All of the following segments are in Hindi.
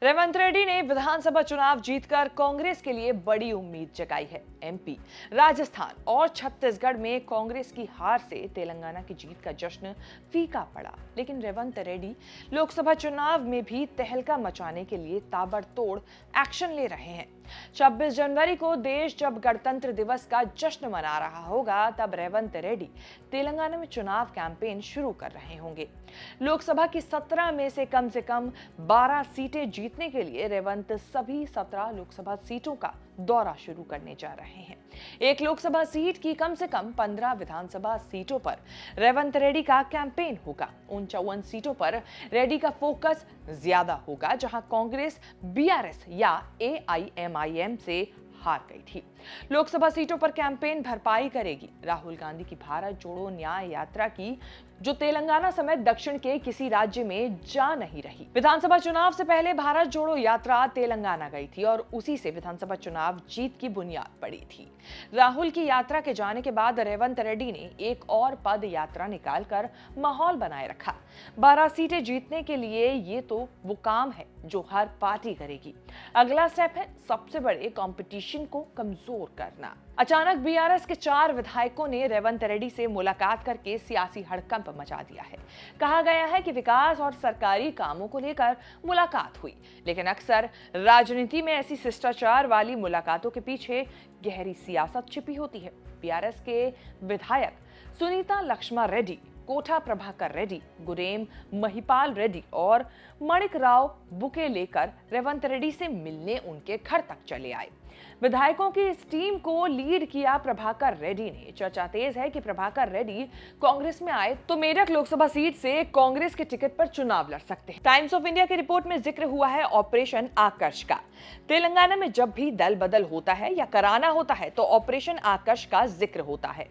रेवंत रेड्डी ने विधानसभा चुनाव जीतकर कांग्रेस के लिए बड़ी उम्मीद जगाई है। एमपी, राजस्थान और छत्तीसगढ़ में कांग्रेस की हार से तेलंगाना की जीत का जश्न फीका पड़ा, लेकिन रेवंत रेड्डी लोकसभा चुनाव में भी तहलका मचाने के लिए ताबड़तोड़ एक्शन ले रहे हैं। 26 जनवरी को देश जब गणतंत्र दिवस का जश्न मना रहा होगा, तब रेवंत रेड्डी तेलंगाना में चुनाव कैंपेन शुरू कर रहे होंगे। लोकसभा की 17 में से कम 12 सीटें जीतने के लिए रेवंत सभी 17 लोकसभा सीटों का दौरा शुरू करने जा रहे हैं। एक लोकसभा सीट की कम से कम 15 विधानसभा सीटों पर रेवंत रेड्डी का कैंपेन होगा। उन 54 सीटों पर रेड्डी का फोकस ज्यादा होगा, जहां कांग्रेस बीआरएस या एआईएमआईएम से हार गई थी। लोकसभा सीटों पर कैंपेन भरपाई करेगी राहुल गांधी की भारत जोड़ो न्याय यात्रा की, जो तेलंगाना समेत दक्षिण के किसी राज्य में जा नहीं रही। विधानसभा चुनाव से पहले भारत जोड़ो यात्रा तेलंगाना गई थी और उसी से विधानसभा चुनाव जीत की बुनियाद पड़ी थी। राहुल की यात्रा के जाने के बाद रेवंत रेड्डी ने एक और पद यात्रा निकालकर माहौल बनाए रखा। 12 सीटें जीतने के लिए ये तो वो काम है जो हर पार्टी करेगी। अगला स्टेप है सबसे बड़े कंपटीशन को कमजोर करना। अचानक बीआरएस के 4 विधायकों ने रेवंत रेड्डी से मुलाकात करके सियासी हड़कंप मचा दिया है। कहा गया है कि विकास और सरकारी कामों को लेकर मुलाकात हुई, लेकिन अक्सर राजनीति में ऐसी शिष्टाचार वाली मुलाकातों के पीछे गहरी सियासत छिपी होती है। बीआरएस के विधायक सुनीता लक्ष्मा रेड्डी, कोठा प्रभाकर रेड्डी, गुरेम महिपाल रेड्डी और मणिक राव बुके लेकर रेवंत रेड्डी से मिलने उनके घर तक चले आए। विधायकों की इस टीम को लीड किया प्रभाकर रेड्डी ने। चर्चा तेज है कि प्रभाकर रेड्डी कांग्रेस में आए तो मेरठ लोकसभा सीट से कांग्रेस के टिकट पर चुनाव लड़ सकते हैं। टाइम्स ऑफ इंडिया की रिपोर्ट में जिक्र हुआ है ऑपरेशन आकर्ष का। तेलंगाना में जब भी दल बदल होता है या कराना होता है तो ऑपरेशन आकर्ष का जिक्र होता है।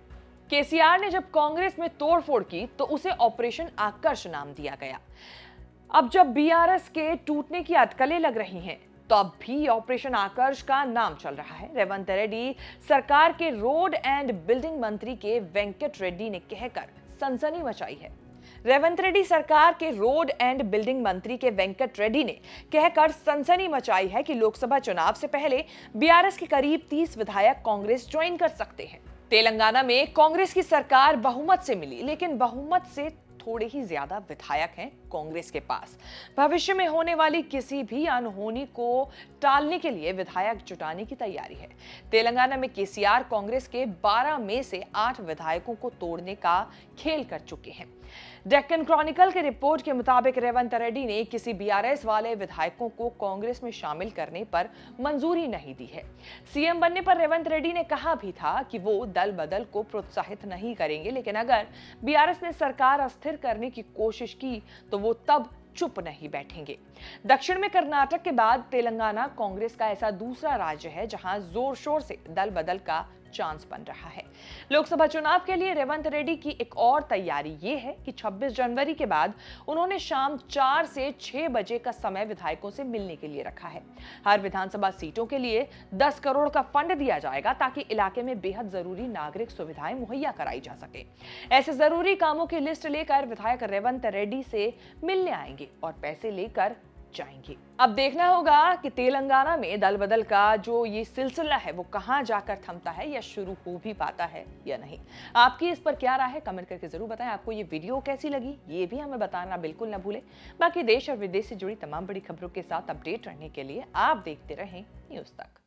केसीआर ने जब कांग्रेस में तोड़फोड़ की तो उसे ऑपरेशन आकर्ष नाम दिया गया। अब जब बीआरएस के टूटने की अटकलें लग रही हैं, तो अब भी ऑपरेशन आकर्ष का नाम चल रहा है। रेवंत रेड्डी सरकार के रोड एंड बिल्डिंग मंत्री के वेंकट रेड्डी ने कहकर सनसनी मचाई है। रेवंत रेड्डी सरकार के रोड एंड बिल्डिंग मंत्री के वेंकट रेड्डी ने कहकर सनसनी मचाई है कि लोकसभा चुनाव से पहले बीआरएस के करीब 30 विधायक कांग्रेस ज्वाइन कर सकते हैं। तेलंगाना में कांग्रेस की सरकार बहुमत से मिली, लेकिन बहुमत से थोड़े ही ज्यादा विधायक हैं कांग्रेस के पास। भविष्य में होने वाली किसी भी अनहोनी को टालने के लिए विधायक जुटाने की तैयारी है। तेलंगाना में केसीआर कांग्रेस के 12 में से 8 विधायकों को तोड़ने का खेल कर चुके हैं। डेक्कन क्रॉनिकल की रिपोर्ट के मुताबिक रेवंत रेड्डी ने किसी बीआरएस वाले विधायकों को कांग्रेस में शामिल करने पर मंजूरी नहीं दी है। सीएम बनने पर रेवंत रेड्डी ने कहा भी था कि वो दल बदल को प्रोत्साहित नहीं करेंगे, लेकिन अगर बीआरएस ने सरकार अस्थिर करने की कोशिश की तो वो तब चुप नहीं बैठेंगे। दक्षिण में कर्नाटक के बाद तेलंगाना कांग्रेस का ऐसा दूसरा राज्य है जहां जोर शोर से दल बदल का चांस बन रहा है। लोकसभा चुनाव के लिए रेवंत रेड्डी की एक और तैयारी ये है कि 26 जनवरी के बाद उन्होंने शाम 4 से 6 बजे का समय विधायकों से मिलने के लिए रखा है। हर विधानसभा सीटों के लिए 10 करोड़ का फंड दिया जाएगा ताकि इलाके में बेहद जरूरी नागरिक सुविधाएं मुहैया कराई जा सके। ऐसे जरूरी कामों की लिस्ट लेकर विधायक रेवंत रेड्डी से मिलने आएंगे और पैसे लेकर जाएंगे। अब देखना होगा कि तेलंगाना में दल बदल का जो ये सिलसिला है वो कहां जाकर थमता है या शुरू हो भी पाता है या नहीं। आपकी इस पर क्या राय है, कमेंट करके जरूर बताएं। आपको ये वीडियो कैसी लगी ये भी हमें बताना बिल्कुल न भूलें। बाकी देश और विदेश से जुड़ी तमाम बड़ी खबरों के साथ अपडेट रहने के लिए आप देखते रहें न्यूज़ तक।